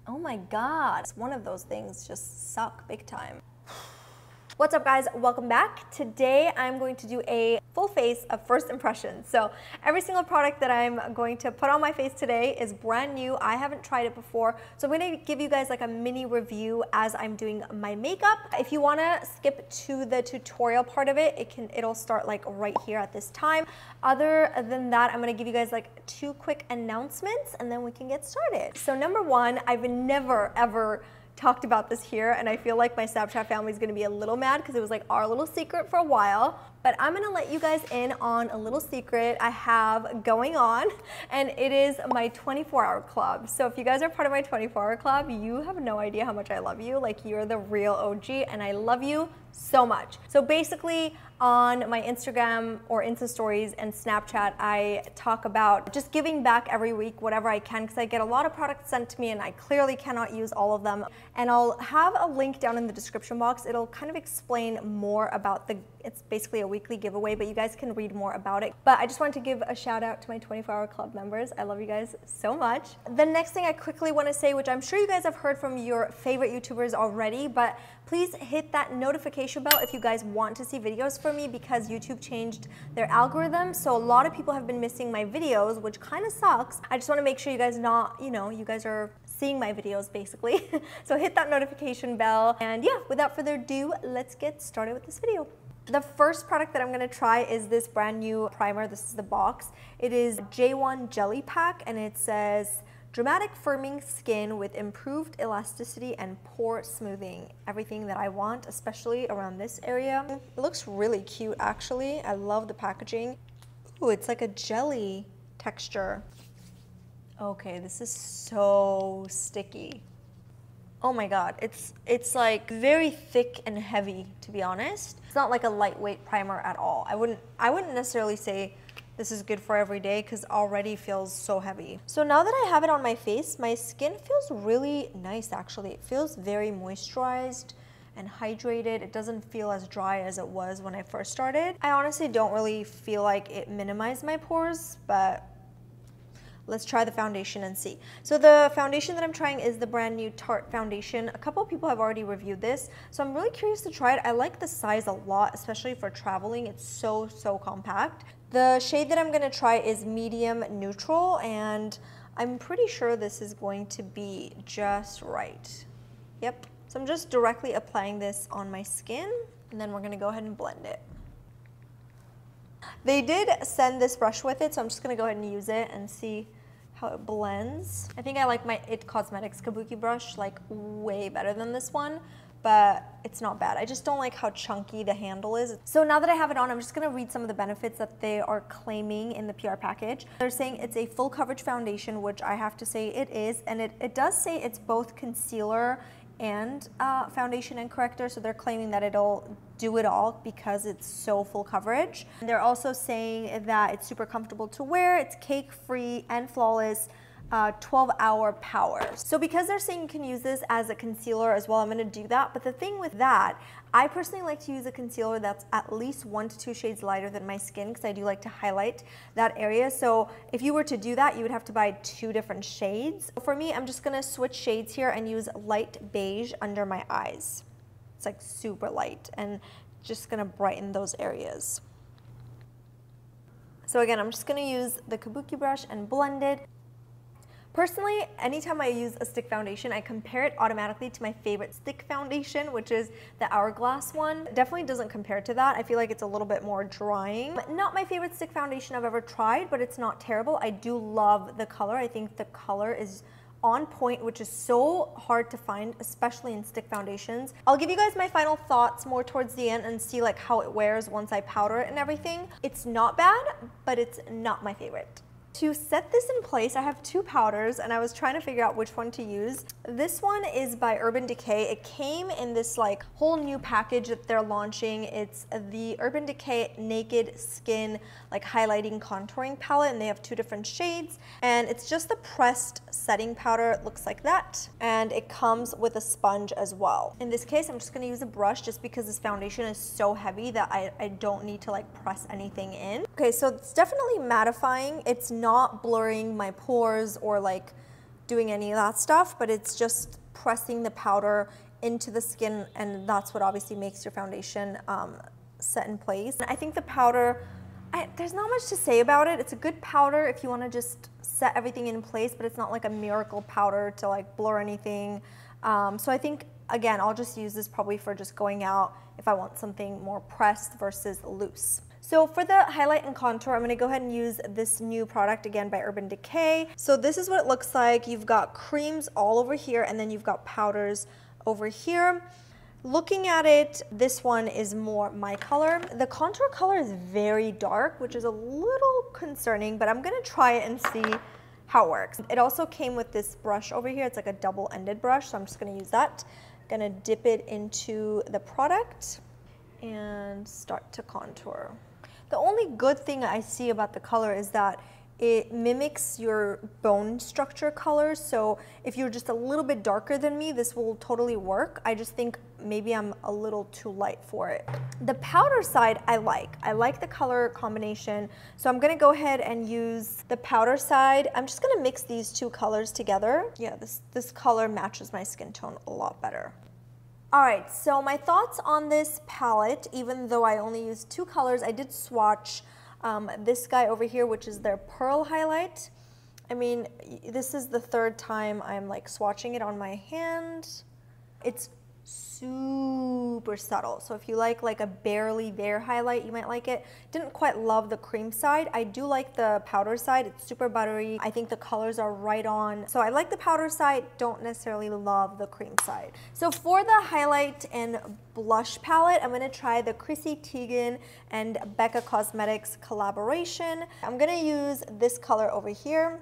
Oh my God, one of those things just suck big time. What's up guys, welcome back. Today I'm going to do a full face of first impressions. So every single product that I'm going to put on my face today is brand new. I haven't tried it before. So I'm going to give you guys like a mini review as I'm doing my makeup. If you want to skip to the tutorial part of it, it'll start like right here at this time. Other than that, I'm going to give you guys like 2 quick announcements and then we can get started. So number one, I've never ever talked about this here, and I feel like my Snapchat family is going to be a little mad because it was like our little secret for a while, but I'm going to let you guys in on a little secret I have going on, and it is my 24-hour club. So if you guys are part of my 24-hour club, you have no idea how much I love you. Like, you're the real OG and I love you so much. So basically on my Instagram or Insta stories and Snapchat, I talk about just giving back every week whatever I can, because I get a lot of products sent to me and I clearly cannot use all of them. And I'll have a link down in the description box. It'll kind of explain more about it's basically a weekly giveaway, but you guys can read more about it. But I just wanted to give a shout out to my 24-hour club members. I love you guys so much. The next thing I quickly want to say, which I'm sure you guys have heard from your favorite YouTubers already, but please hit that notification bell if you guys want to see videos from me, because YouTube changed their algorithm. So a lot of people have been missing my videos, which kind of sucks. I just want to make sure you guys you guys are seeing my videos basically. So hit that notification bell. And yeah, without further ado, let's get started with this video. The first product that I'm going to try is this brand new primer. This is the box. It is J.ONE Jelly Pack, and it says dramatic firming skin with improved elasticity and pore smoothing. Everything that I want, especially around this area. It looks really cute actually. I love the packaging. Ooh, it's like a jelly texture. Okay, this is so sticky. Oh my God, it's like very thick and heavy, to be honest. It's not like a lightweight primer at all. I wouldn't necessarily say this is good for every day because already feels so heavy. So now that I have it on my face, my skin feels really nice actually. It feels very moisturized and hydrated. It doesn't feel as dry as it was when I first started. I honestly don't really feel like it minimized my pores, but let's try the foundation and see. So the foundation that I'm trying is the brand new Tarte foundation. A couple of people have already reviewed this, so I'm really curious to try it. I like the size a lot, especially for traveling. It's so compact. The shade that I'm gonna try is medium neutral, and I'm pretty sure this is going to be just right. Yep, so I'm just directly applying this on my skin, and then we're gonna go ahead and blend it. They did send this brush with it, so I'm just gonna go ahead and use it and see how it blends. I think I like my IT Cosmetics Kabuki brush like way better than this one, but it's not bad. I just don't like how chunky the handle is. So now that I have it on, I'm just gonna read some of the benefits that they are claiming in the PR package. They're saying it's a full coverage foundation, which I have to say it is, and it does say it's both concealer and foundation and corrector, so they're claiming that it'll do it all because it's so full coverage. And they're also saying that it's super comfortable to wear, it's cake-free and flawless, 12-hour power. So because they're saying you can use this as a concealer as well, I'm gonna do that. But the thing with that, I personally like to use a concealer that's at least 1 to 2 shades lighter than my skin, because I do like to highlight that area. So if you were to do that, you would have to buy 2 different shades. For me, I'm just gonna switch shades here and use light beige under my eyes. It's like super light and just gonna brighten those areas. So again, I'm just gonna use the Kabuki brush and blend it. Personally, anytime I use a stick foundation, I compare it automatically to my favorite stick foundation, which is the Hourglass one. Definitely doesn't compare to that. I feel like it's a little bit more drying. Not my favorite stick foundation I've ever tried, but it's not terrible. I do love the color. I think the color is on point, which is so hard to find, especially in stick foundations. I'll give you guys my final thoughts more towards the end and see like how it wears once I powder it and everything. It's not bad, but it's not my favorite. To set this in place, I have 2 powders and I was trying to figure out which one to use. This one is by Urban Decay. It came in this like whole new package that they're launching. It's the Urban Decay Naked Skin like highlighting contouring palette, and they have 2 different shades, and it's just the pressed setting powder. It looks like that, and it comes with a sponge as well. In this case, I'm just gonna use a brush just because this foundation is so heavy that I don't need to like press anything in. Okay, so it's definitely mattifying. It's not blurring my pores or like doing any of that stuff, but it's just pressing the powder into the skin, and that's what obviously makes your foundation set in place. I think the powder, there's not much to say about it. It's a good powder if you want to just set everything in place, but it's not like a miracle powder to like blur anything. So I think, again, I'll just use this probably for just going out if I want something more pressed versus loose. So for the highlight and contour, I'm going to go ahead and use this new product again by Urban Decay. So this is what it looks like. You've got creams all over here, and then you've got powders over here. Looking at it, this one is more my color. The contour color is very dark, which is a little concerning, but I'm gonna try it and see how it works. It also came with this brush over here. It's like a double-ended brush, so I'm just gonna use that. Gonna dip it into the product and start to contour. The only good thing I see about the color is that it mimics your bone structure color, so if you're just a little bit darker than me, this will totally work. I just think maybe I'm a little too light for it. The powder side I like the color combination, so I'm gonna go ahead and use the powder side. I'm just gonna mix these two colors together. Yeah, this color matches my skin tone a lot better. All right, so my thoughts on this palette, even though I only used two colors, I did swatch this guy over here, which is their Pearl highlight. I mean, this is the third time I'm like swatching it on my hand. It's super subtle. So if you like a barely there highlight, you might like it. Didn't quite love the cream side. I do like the powder side. It's super buttery. I think the colors are right on. So I like the powder side, don't necessarily love the cream side. So for the highlight and blush palette, I'm gonna try the CHRISSY TEIGEN and BECCA Cosmetics collaboration. I'm gonna use this color over here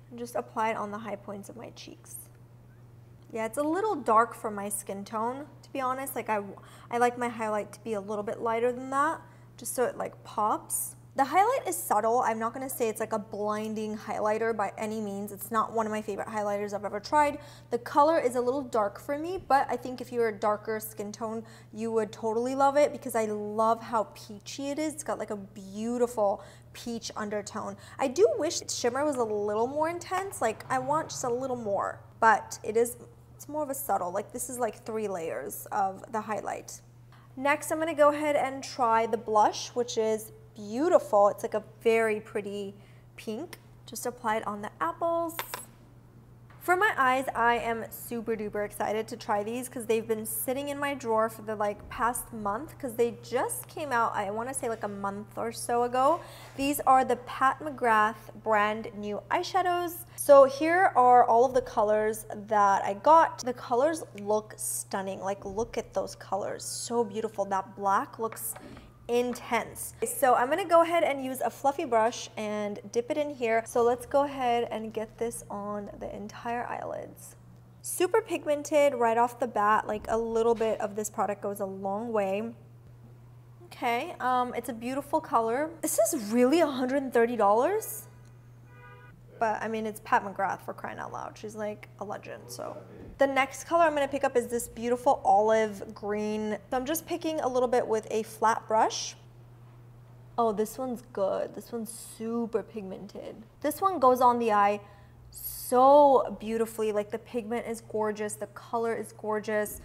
and just apply it on the high points of my cheeks. Yeah, it's a little dark for my skin tone, to be honest. Like I like my highlight to be a little bit lighter than that, just so it like pops. The highlight is subtle. I'm not gonna say it's like a blinding highlighter by any means. It's not one of my favorite highlighters I've ever tried. The color is a little dark for me, but I think if you're a darker skin tone, you would totally love it because I love how peachy it is. It's got like a beautiful peach undertone. I do wish shimmer was a little more intense. Like I want just a little more, but it's more of a subtle, like this is like 3 layers of the highlight. Next, I'm gonna go ahead and try the blush, which is beautiful. It's like a very pretty pink. Just apply it on the apples. For my eyes, I am super duper excited to try these because they've been sitting in my drawer for the like past month because they just came out, I want to say like a month or so ago. These are the Pat McGrath brand new eyeshadows. So here are all of the colors that I got. The colors look stunning. Like look at those colors, so beautiful. That black looks intense. So I'm gonna go ahead and use a fluffy brush and dip it in here. So let's go ahead and get this on the entire eyelids. Super pigmented right off the bat. Like a little bit of this product goes a long way. Okay, it's a beautiful color. This is really $130. But I mean, it's Pat McGrath, for crying out loud. She's like a legend, so. The next color I'm gonna pick up is this beautiful olive green. So I'm just picking a little bit with a flat brush. Oh, this one's good. This one's super pigmented. This one goes on the eye so beautifully. Like the pigment is gorgeous, the color is gorgeous.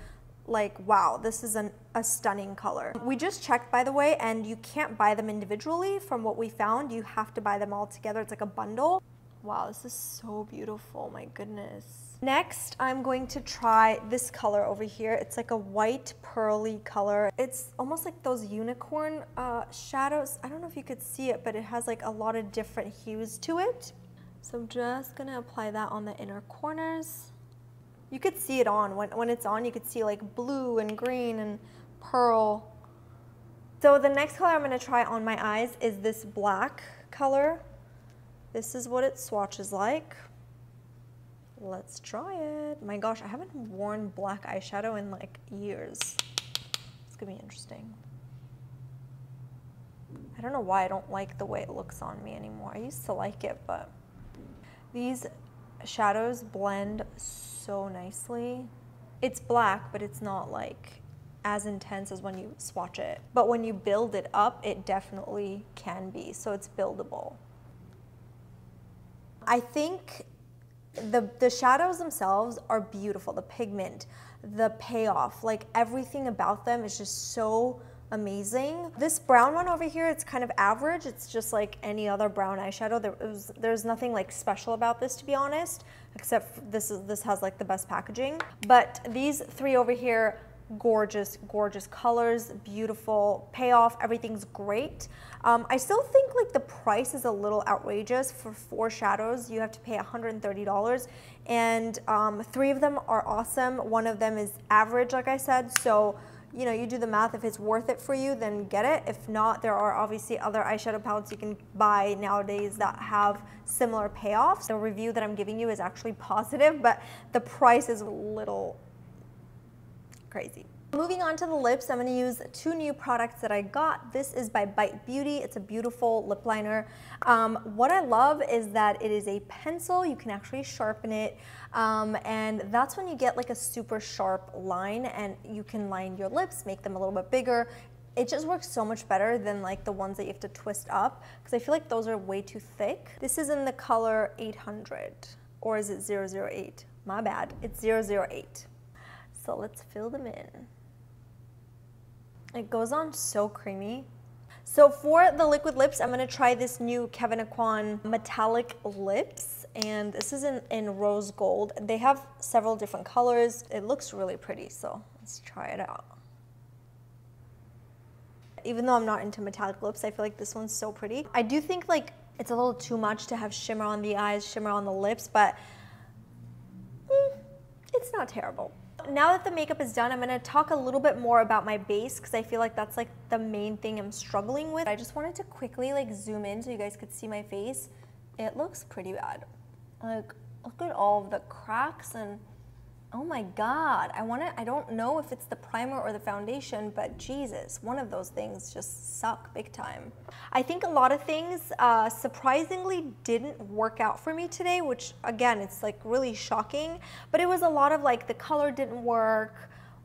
Like, wow, this is a stunning color. We just checked, by the way, and you can't buy them individually. From what we found, you have to buy them all together. It's like a bundle. Wow, this is so beautiful, my goodness. Next, I'm going to try this color over here. It's like a white pearly color. It's almost like those unicorn shadows. I don't know if you could see it, but it has like a lot of different hues to it. So I'm just gonna apply that on the inner corners. You could see it on, when it's on, you could see like blue and green and pearl. So the next color I'm gonna try on my eyes is this black color. This is what it swatches like. Let's try it. My gosh, I haven't worn black eyeshadow in like years. It's gonna be interesting. I don't know why I don't like the way it looks on me anymore. I used to like it, but these shadows blend so nicely. It's black, but it's not like as intense as when you swatch it. But when you build it up, it definitely can be, so it's buildable. I think the shadows themselves are beautiful. The pigment, the payoff, like everything about them is just so amazing. This brown one over here, it's kind of average. It's just like any other brown eyeshadow. There's nothing like special about this, to be honest, except this has like the best packaging. But these three over here, gorgeous, gorgeous colors, beautiful payoff, everything's great. I still think like the price is a little outrageous. For 4 shadows, you have to pay $130, and 3 of them are awesome. 1 of them is average, like I said, so you know, you do the math. If it's worth it for you, then get it. If not, there are obviously other eyeshadow palettes you can buy nowadays that have similar payoffs. The review that I'm giving you is actually positive, but the price is a little crazy. Moving on to the lips, I'm going to use 2 new products that I got. This is by Bite Beauty. It's a beautiful lip liner. What I love is that it is a pencil. You can actually sharpen it, and that's when you get like a super sharp line, and you can line your lips, make them a little bit bigger. It just works so much better than like the ones that you have to twist up, because I feel like those are way too thick. This is in the color 800, or is it 008? My bad, it's 008. So let's fill them in. It goes on so creamy. So for the liquid lips, I'm gonna try this new KEVYN metallic lips, and this is in rose gold. They have several different colors. It looks really pretty, so let's try it out. Even though I'm not into metallic lips, I feel like this one's so pretty. I do think like it's a little too much to have shimmer on the eyes, shimmer on the lips, but it's not terrible. Now that the makeup is done, I'm gonna talk a little bit more about my base, because I feel like that's like the main thing I'm struggling with. I just wanted to quickly like zoom in so you guys could see my face. It looks pretty bad. Like, look at all of the cracks, and oh my God, I don't know if it's the primer or the foundation, but Jesus, one of those things just suck big time. I think a lot of things surprisingly didn't work out for me today, which again, it's like really shocking, but it was a lot of like the color didn't work,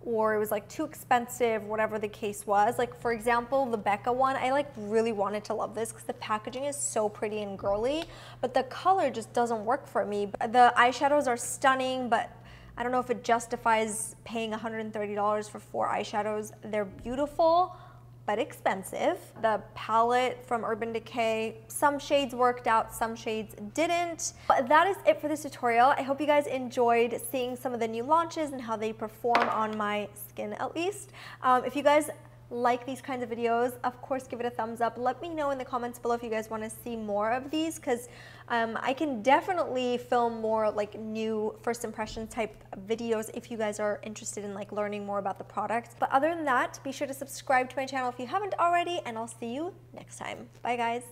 or it was like too expensive, whatever the case was. Like for example, the BECCA one, I like really wanted to love this because the packaging is so pretty and girly, but the color just doesn't work for me. The eyeshadows are stunning, but I don't know if it justifies paying $130 for 4 eyeshadows. They're beautiful, but expensive. The palette from Urban Decay, some shades worked out, some shades didn't. But that is it for this tutorial. I hope you guys enjoyed seeing some of the new launches and how they perform on my skin, at least. If you guys like these kinds of videos, of course give it a thumbs up. Let me know in the comments below if you guys want to see more of these, because I can definitely film more like new first impression type videos if you guys are interested in like learning more about the products. But other than that, be sure to subscribe to my channel if you haven't already, and I'll see you next time. Bye guys.